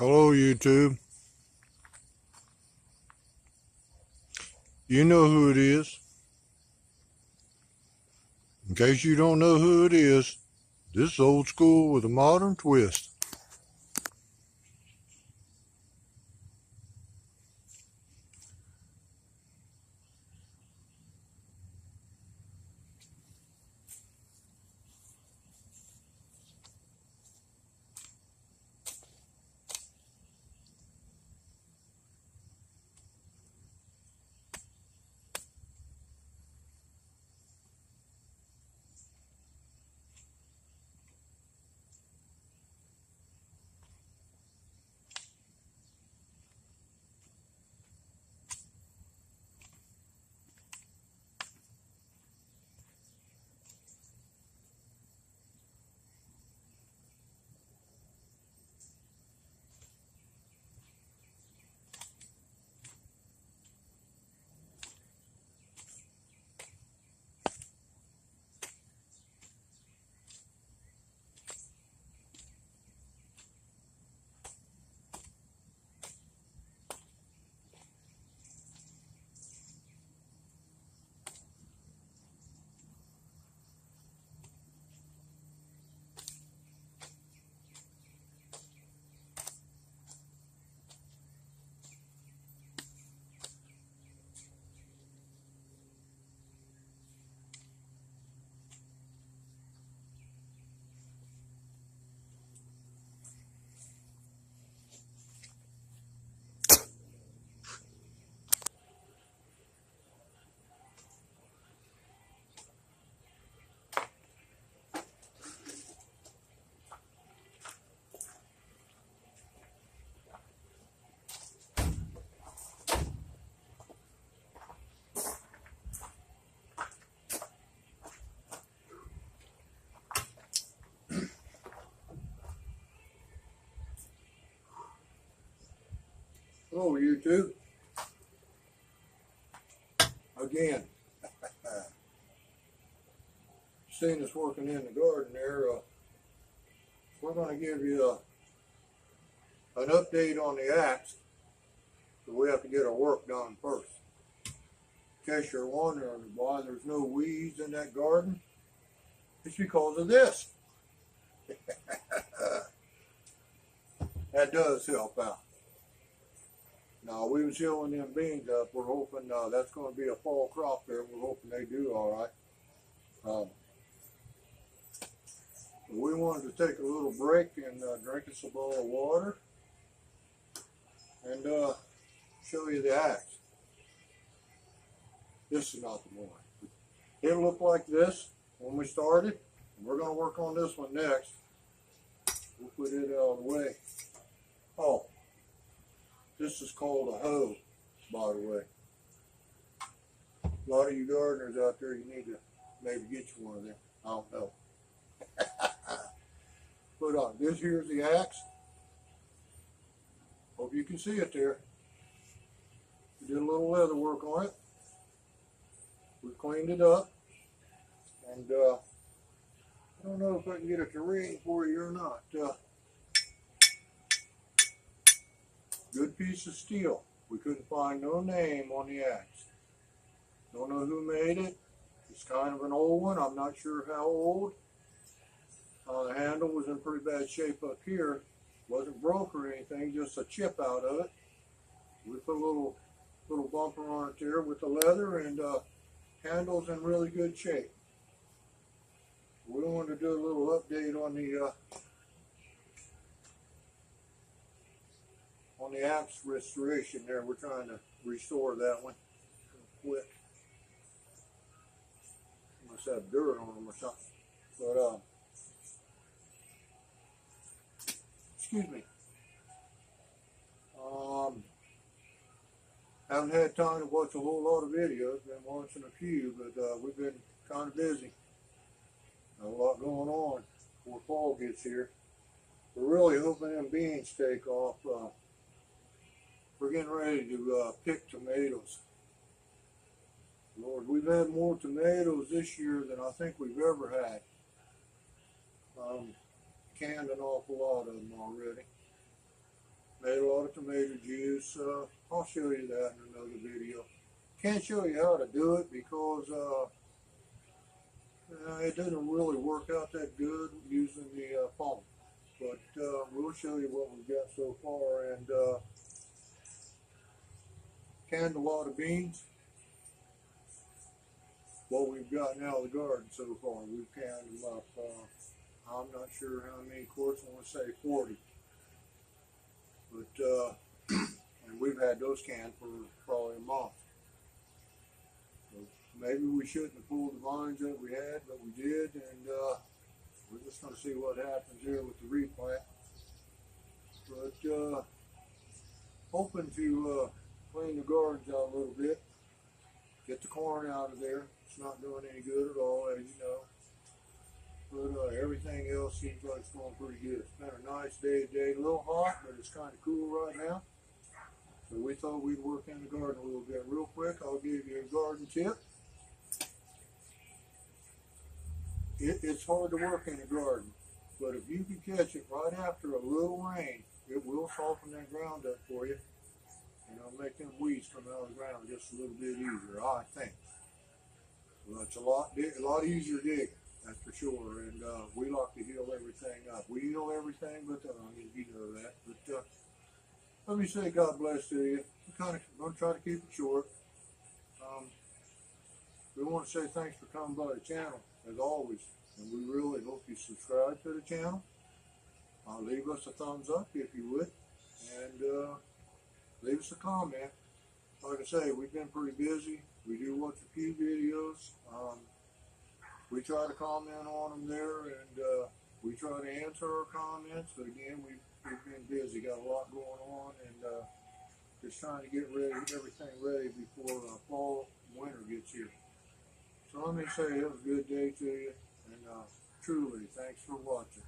Hello, YouTube. You know who it is. In case you don't know who it is, this is old school with a modern twist. Hello, YouTube. Again, seeing us working in the garden there, we're going to give you an update on the axe. So we have to get our work done first. In case you're wondering why there's no weeds in that garden, it's because of this. That does help out. Now, we was healing them beans up. We're hoping that's going to be a fall crop there. We're hoping they do all right. We wanted to take a little break and drink us a bowl of water and show you the axe. This is not the one. It looked like this when we started. We're going to work on this one next. We'll put it out of the way. Oh, this is called a hoe, by the way. A lot of you gardeners out there, you need to maybe get you one of them. I don't know. But this here's the axe. Hope you can see it there. We did a little leather work on it. We cleaned it up. And I don't know if I can get it to ring for you or not. Good piece of steel. We couldn't find no name on the axe. Don't know who made it. It's kind of an old one. I'm not sure how old. The handle was in pretty bad shape up here. Wasn't broke or anything, just a chip out of it. We put a little bumper on it there with the leather, and handle's in really good shape. We wanted to do a little update on the axe restoration there. We're trying to restore that one quick. Must have dirt on them or something. But excuse me. Haven't had time to watch a whole lot of videos. Been watching a few, but we've been kind of busy. A lot going on before fall gets here. We're really hoping them beans take off. We're getting ready to pick tomatoes. Lord, we've had more tomatoes this year than I think we've ever had. Canned an awful lot of them already. Made a lot of tomato juice. I'll show you that in another video. Can't show you how to do it because it doesn't really work out that good using the pump. But we'll show you what we've got so far. And canned a lot of beans. What we've got now in the garden so far, we've canned them up. I'm not sure how many quarts. I want to say 40. But and we've had those canned for probably a month. So maybe we shouldn't have pulled the vines that we had, but we did, and we're just going to see what happens here with the replant. But hoping to clean the gardens out a little bit, get the corn out of there. It's not doing any good at all, as you know. But everything else seems like it's going pretty good. It's been a nice day today. A little hot, but it's kind of cool right now. So we thought we'd work in the garden a little bit. Real quick, I'll give you a garden tip. It's hard to work in the garden, but if you can catch it right after a little rain, it will soften that ground up for you. And it'll make them weeds come out of the ground just a little bit easier, I think. Well, it's a lot easier digging, that's for sure. And we like to heal everything up. We heal everything but the onions, you know that. But let me say God bless to you. I'm going to try to keep it short. We want to say thanks for coming by the channel, as always. And we really hope you subscribe to the channel. Leave us a thumbs up if you would. And leave us a comment. Like I say, we've been pretty busy. We do watch a few videos. We try to comment on them there, and we try to answer our comments. But again, we've been busy, got a lot going on, and just trying to get everything ready before fall and winter gets here. So let me say it was a good day to you, and truly, thanks for watching.